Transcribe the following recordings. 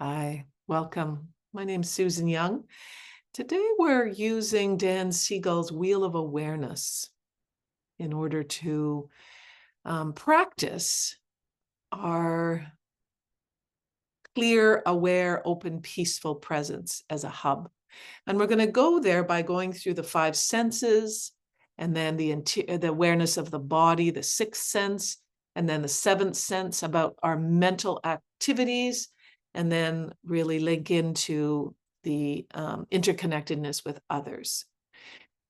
Hi, welcome. My name's Susan Young. Today we're using Dan Siegel's Wheel of Awareness in order to practice our clear, aware, open, peaceful presence as a hub. And we're going to go there by going through the five senses, and then the awareness of the body, the sixth sense, and then the seventh sense about our mental activities, and then really link into the interconnectedness with others.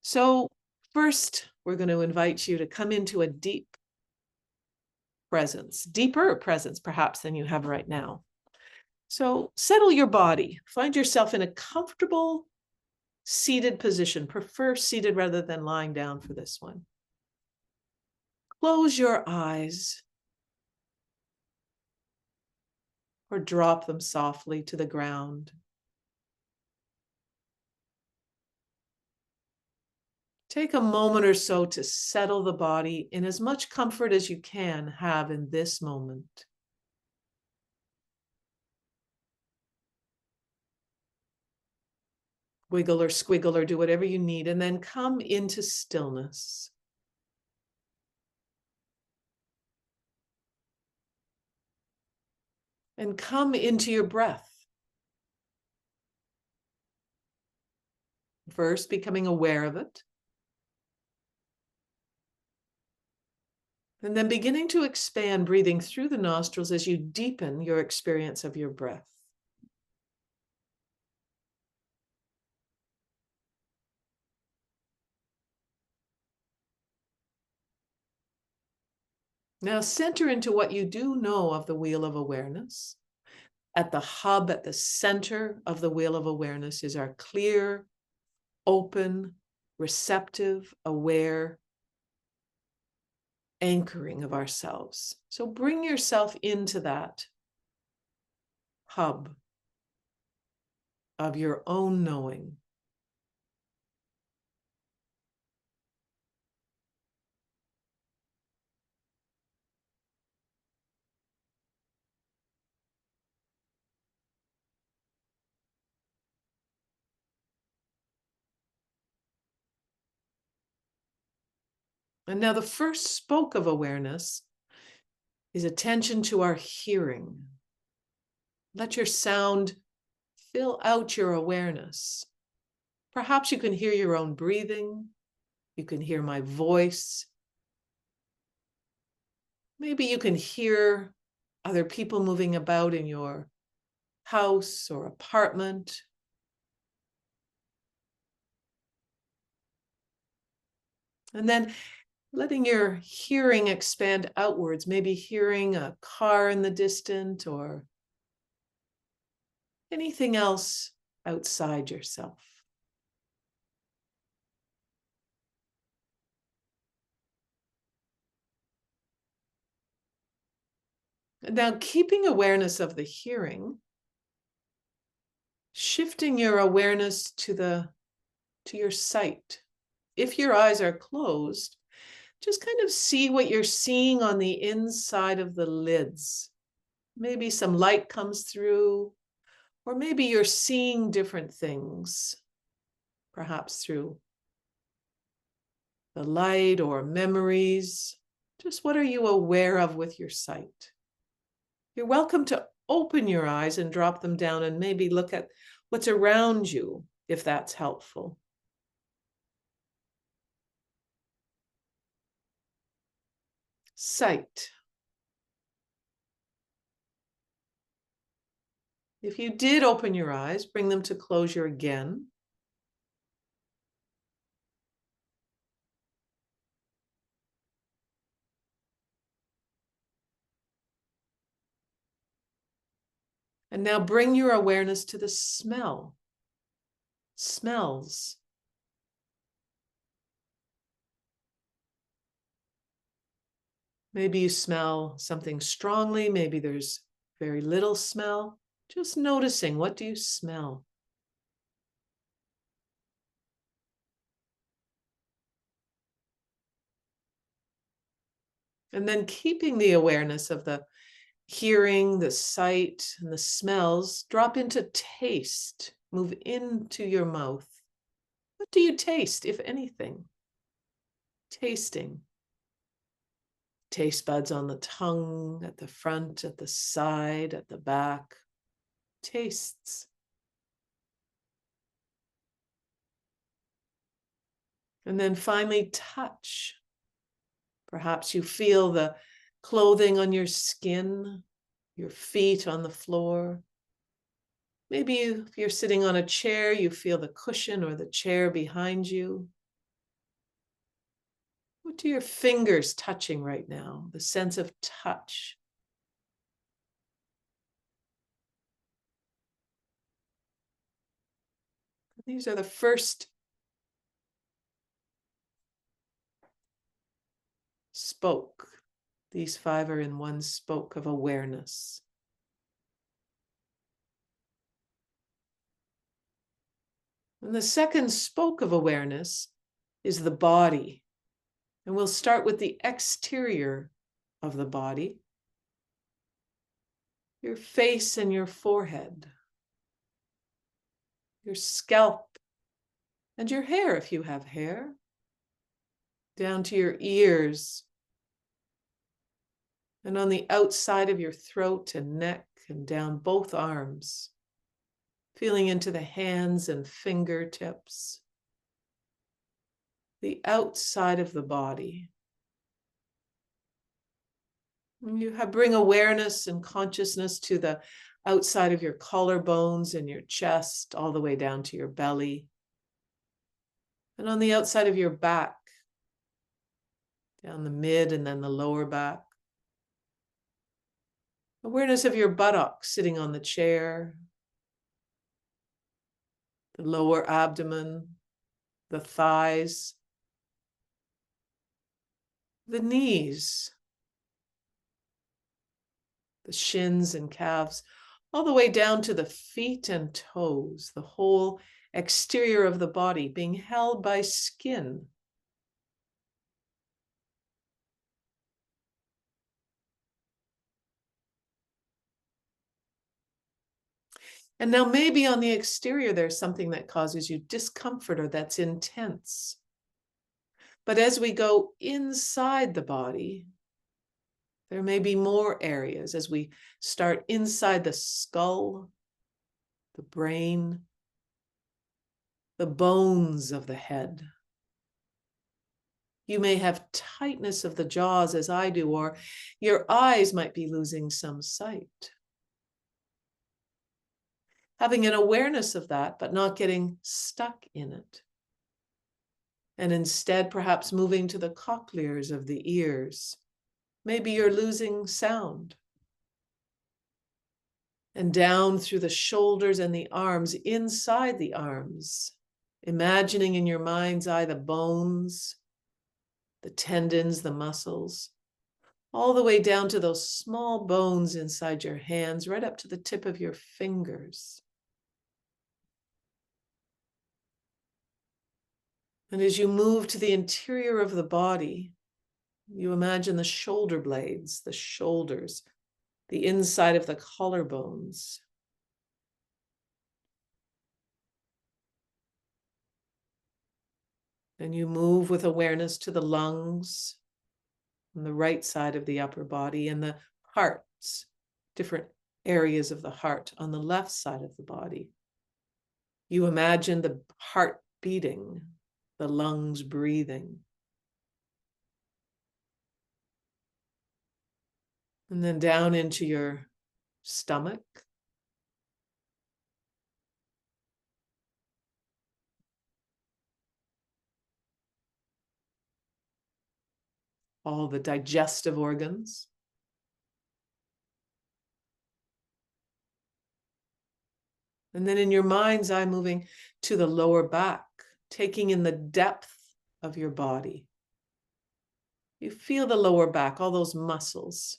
So first, we're going to invite you to come into a deep presence, deeper presence perhaps than you have right now. So settle your body. Find yourself in a comfortable seated position. Prefer seated rather than lying down for this one. Close your eyes or drop them softly to the ground. Take a moment or so to settle the body in as much comfort as you can have in this moment. Wiggle or squiggle or do whatever you need, and then come into stillness. And come into your breath. First, becoming aware of it. And then beginning to expand, breathing through the nostrils as you deepen your experience of your breath. Now center into what you do know of the Wheel of Awareness. At the hub, at the center of the Wheel of Awareness is our clear, open, receptive, aware anchoring of ourselves. So bring yourself into that hub of your own knowing. And now the first spoke of awareness is attention to our hearing. Let your sound fill out your awareness. Perhaps you can hear your own breathing. You can hear my voice. Maybe you can hear other people moving about in your house or apartment. And then letting your hearing expand outwards, maybe hearing a car in the distance or anything else outside yourself. And now keeping awareness of the hearing, shifting your awareness to your sight. If your eyes are closed, just kind of see what you're seeing on the inside of the lids. Maybe some light comes through, or maybe you're seeing different things, perhaps through the light or memories. Just what are you aware of with your sight? You're welcome to open your eyes and drop them down and maybe look at what's around you, if that's helpful. Sight. If you did open your eyes, bring them to closure again. And now bring your awareness to the smell. Smells. Maybe you smell something strongly. Maybe there's very little smell. Just noticing, what do you smell? And then keeping the awareness of the hearing, the sight, and the smells drop into taste, move into your mouth. What do you taste, if anything? Tasting. Taste buds on the tongue, at the front, at the side, at the back. Tastes. And then finally, touch. Perhaps you feel the clothing on your skin, your feet on the floor. Maybe if you're sitting on a chair, you feel the cushion or the chair behind you. What are your fingers touching right now? The sense of touch. These are the first spoke. These 5 are in one spoke of awareness. And the second spoke of awareness is the body. And we'll start with the exterior of the body. Your face and your forehead. Your scalp and your hair, if you have hair. Down to your ears. And on the outside of your throat and neck and down both arms. Feeling into the hands and fingertips. The outside of the body. You bring awareness and consciousness to the outside of your collarbones and your chest, all the way down to your belly. And on the outside of your back, down the mid and then the lower back. Awareness of your buttocks sitting on the chair, the lower abdomen, the thighs, the knees, the shins and calves, all the way down to the feet and toes, the whole exterior of the body being held by skin. And now maybe on the exterior, there's something that causes you discomfort or that's intense. But as we go inside the body, there may be more areas as we start inside the skull, the brain, the bones of the head. You may have tightness of the jaws as I do, or your eyes might be losing some sight. Having an awareness of that, but not getting stuck in it. And instead, perhaps moving to the cochlears of the ears. Maybe you're losing sound. And down through the shoulders and the arms, inside the arms, imagining in your mind's eye the bones, the tendons, the muscles, all the way down to those small bones inside your hands, right up to the tip of your fingers. And as you move to the interior of the body, you imagine the shoulder blades, the shoulders, the inside of the collarbones. And you move with awareness to the lungs on the right side of the upper body and the hearts, different areas of the heart on the left side of the body. You imagine the heart beating, the lungs breathing. And then down into your stomach. All the digestive organs. And then in your mind's eye, moving to the lower back, taking in the depth of your body. You feel the lower back, all those muscles.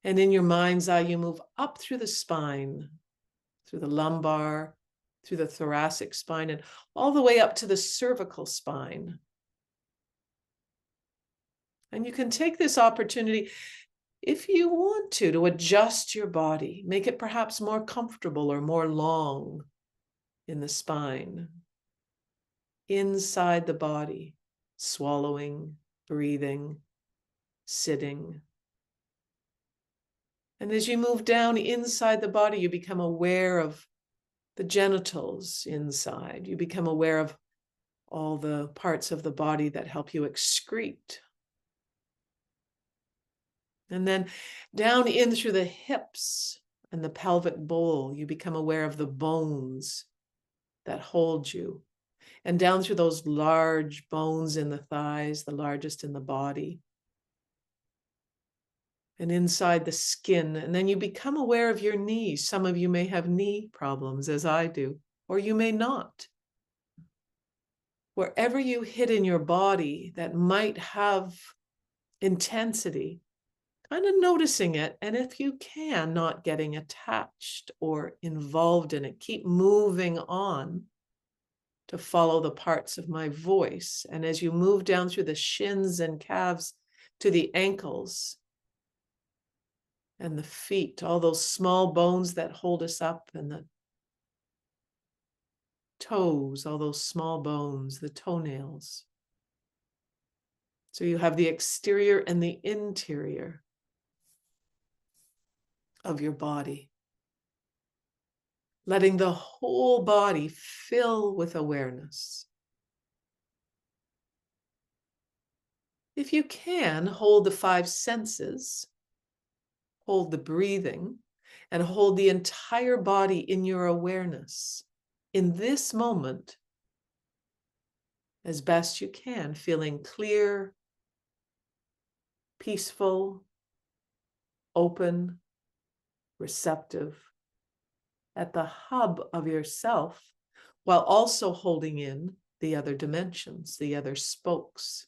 And in your mind's eye, you move up through the spine, through the lumbar, through the thoracic spine, and all the way up to the cervical spine. And you can take this opportunity If you want to adjust your body, make it perhaps more comfortable or more long in the spine, inside the body, swallowing, breathing, sitting. And as you move down inside the body, you become aware of the genitals inside. You become aware of all the parts of the body that help you excrete. And then down in through the hips and the pelvic bowl, you become aware of the bones that hold you. And down through those large bones in the thighs, the largest in the body. And inside the skin. And then you become aware of your knees. Some of you may have knee problems, as I do, or you may not. Wherever you hit in your body that might have intensity, kind of noticing it, and if you can, not getting attached or involved in it. Keep moving on to follow the parts of my voice. And as you move down through the shins and calves to the ankles and the feet, all those small bones that hold us up, and the toes, all those small bones, the toenails. So you have the exterior and the interior of your body. Letting the whole body fill with awareness. If you can, hold the 5 senses, hold the breathing, and hold the entire body in your awareness in this moment as best you can, feeling clear, peaceful, open, receptive, at the hub of yourself, while also holding in the other dimensions, the other spokes.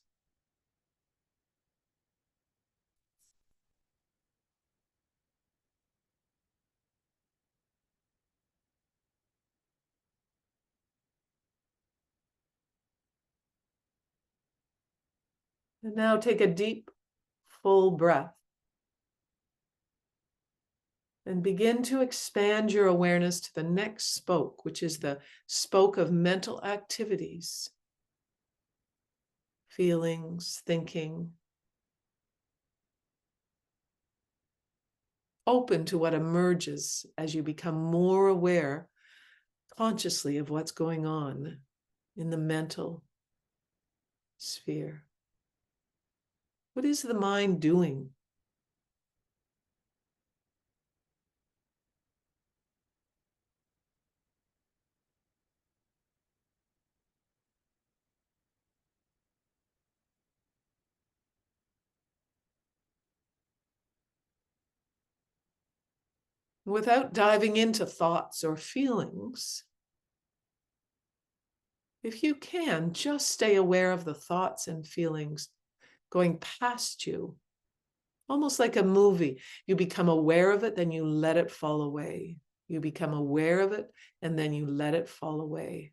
And now take a deep, full breath. And begin to expand your awareness to the next spoke, which is the spoke of mental activities, feelings, thinking. Open to what emerges as you become more aware consciously of what's going on in the mental sphere. What is the mind doing? Without diving into thoughts or feelings, if you can, just stay aware of the thoughts and feelings going past you, almost like a movie. You become aware of it, then you let it fall away. You become aware of it, and then you let it fall away.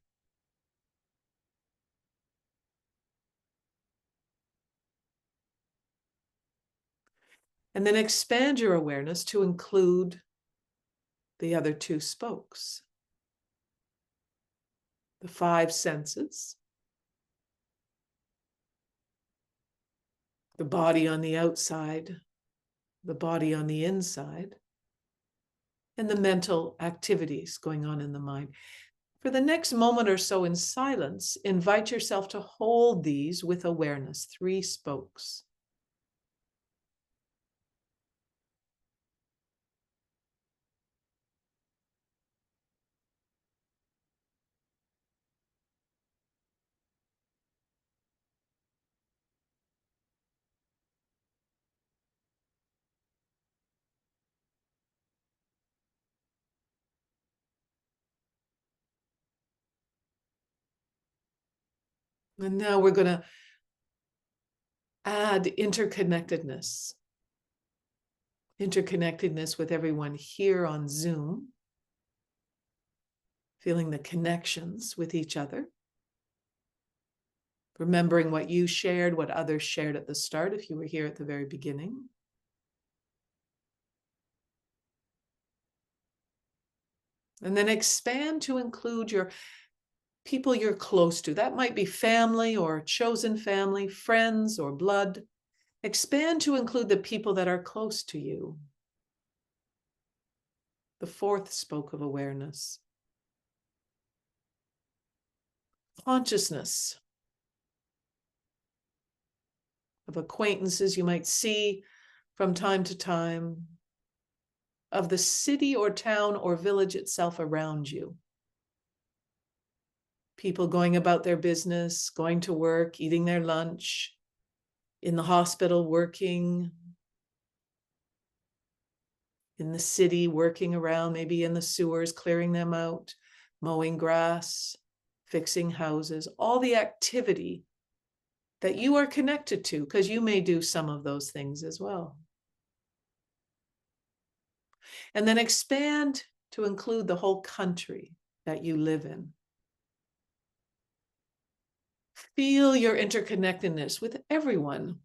And then expand your awareness to include the other 2 spokes, the 5 senses, the body on the outside, the body on the inside, and the mental activities going on in the mind. For the next moment or so in silence, invite yourself to hold these with awareness, 3 spokes. And now we're going to add interconnectedness. Interconnectedness with everyone here on Zoom. Feeling the connections with each other. Remembering what you shared, what others shared at the start, if you were here at the very beginning. And then expand to include your people you're close to. That might be family or chosen family, friends or blood. Expand to include the people that are close to you. The fourth spoke of awareness. Consciousness of acquaintances you might see from time to time, of the city or town or village itself around you. People going about their business, going to work, eating their lunch, in the hospital working, in the city working around, maybe in the sewers, clearing them out, mowing grass, fixing houses, all the activity that you are connected to, because you may do some of those things as well. And then expand to include the whole country that you live in. Feel your interconnectedness with everyone.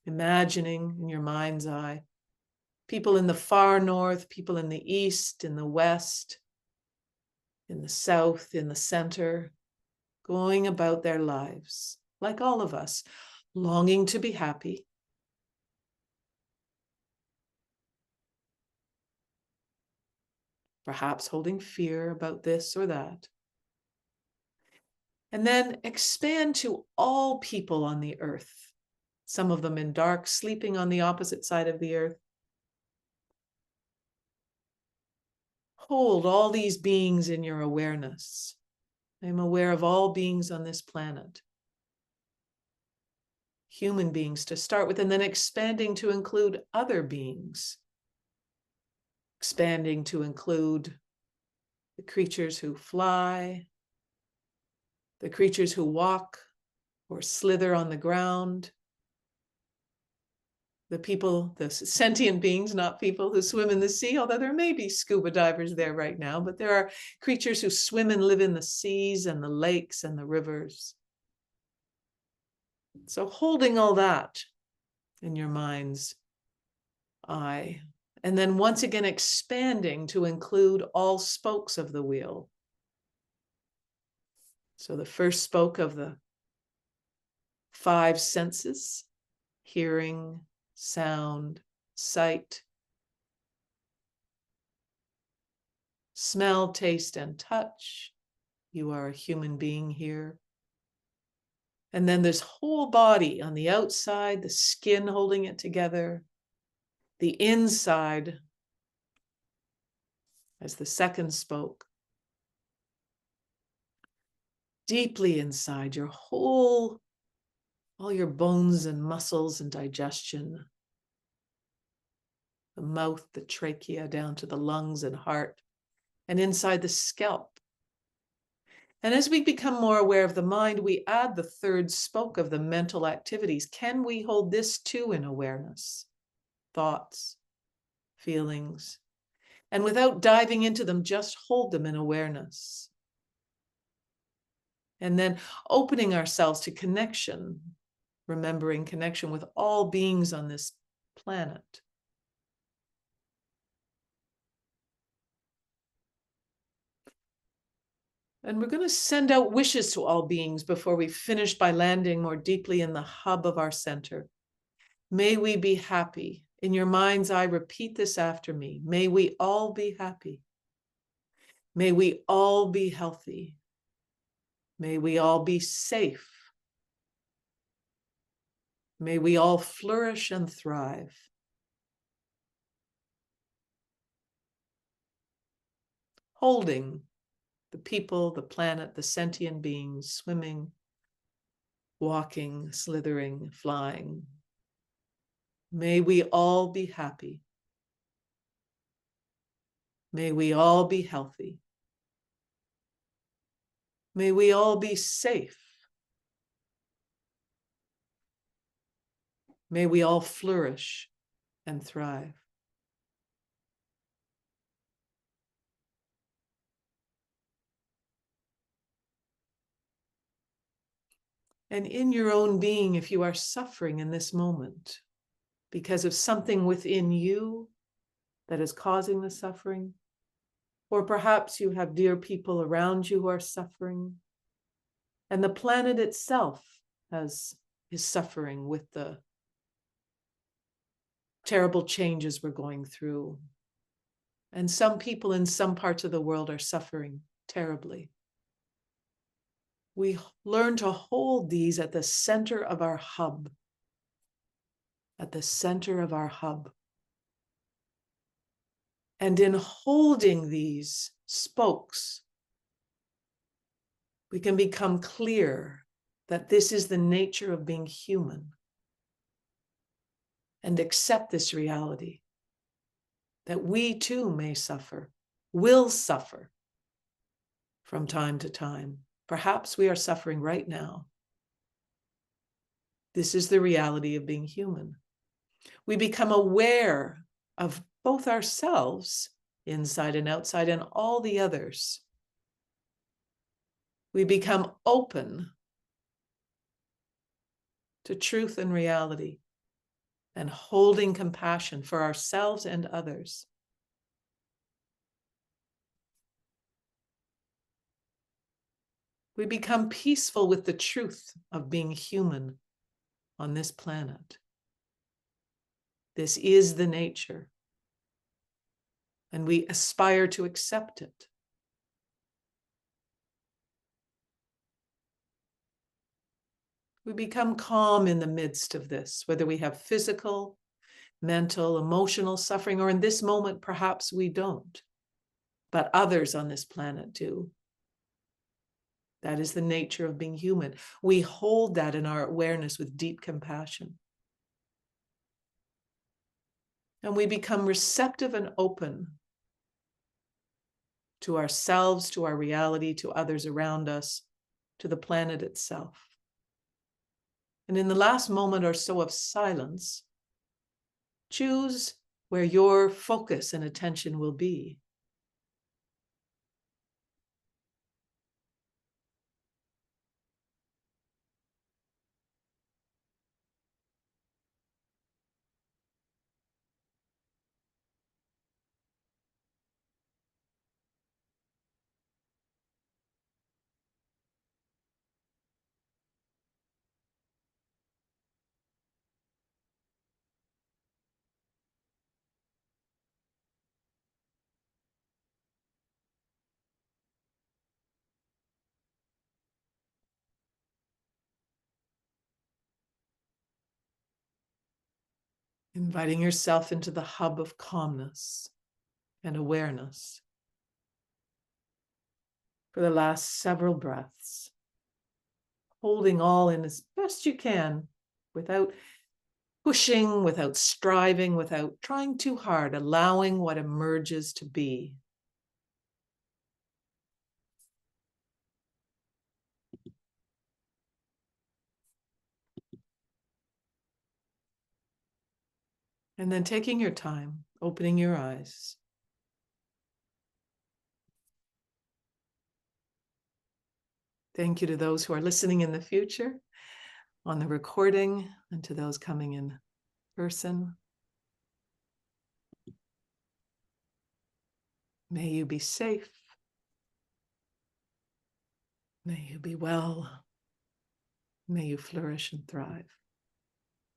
Imagining in your mind's eye, people in the far north, people in the east, in the west, in the south, in the center, going about their lives, like all of us, longing to be happy, perhaps holding fear about this or that. And then expand to all people on the earth, some of them in dark, sleeping on the opposite side of the earth. Hold all these beings in your awareness. I'm aware of all beings on this planet. Human beings to start with, and then expanding to include other beings. Expanding to include the creatures who fly, the creatures who walk or slither on the ground, the people, the sentient beings, not people who swim in the sea, although there may be scuba divers there right now, but there are creatures who swim and live in the seas and the lakes and the rivers. So holding all that in your mind's eye, and then once again expanding to include all spokes of the wheel. So the first spoke of the five senses: hearing, sound, sight, smell, taste, and touch. You are a human being here. And then this whole body on the outside, the skin holding it together, the inside, as the second spoke, deeply inside, your whole, all your bones and muscles and digestion, the mouth, the trachea, down to the lungs and heart, and inside the scalp. And as we become more aware of the mind, we add the third spoke of the mental activities. Can we hold this too in awareness? Thoughts, feelings, and without diving into them, just hold them in awareness. And then opening ourselves to connection, remembering connection with all beings on this planet. And we're going to send out wishes to all beings before we finish by landing more deeply in the hub of our center. May we be happy. In your mind's eye, repeat this after me. May we all be happy. May we all be healthy. May we all be safe. May we all flourish and thrive. Holding the people, the planet, the sentient beings, swimming, walking, slithering, flying. May we all be happy. May we all be healthy. May we all be safe. May we all flourish and thrive. And in your own being, if you are suffering in this moment, because of something within you that is causing the suffering. Or perhaps you have dear people around you who are suffering. And the planet itself is suffering with the terrible changes we're going through. And some people in some parts of the world are suffering terribly. We learn to hold these at the center of our hub. At the center of our hub. And in holding these spokes, we can become clear that this is the nature of being human, and accept this reality that we too may suffer, will suffer from time to time. Perhaps we are suffering right now. This is the reality of being human. We become aware of both ourselves, inside and outside, and all the others. We become open to truth and reality, and holding compassion for ourselves and others. We become peaceful with the truth of being human on this planet. This is the nature, and we aspire to accept it. We become calm in the midst of this, whether we have physical, mental, emotional suffering, or in this moment, perhaps we don't, but others on this planet do. That is the nature of being human. We hold that in our awareness with deep compassion. And we become receptive and open to ourselves, to our reality, to others around us, to the planet itself. And in the last moment or so of silence, choose where your focus and attention will be. Inviting yourself into the hub of calmness and awareness for the last several breaths, holding all in as best you can without pushing, without striving, without trying too hard, allowing what emerges to be. And then taking your time, opening your eyes. Thank you to those who are listening in the future on the recording, and to those coming in person. May you be safe. May you be well. May you flourish and thrive.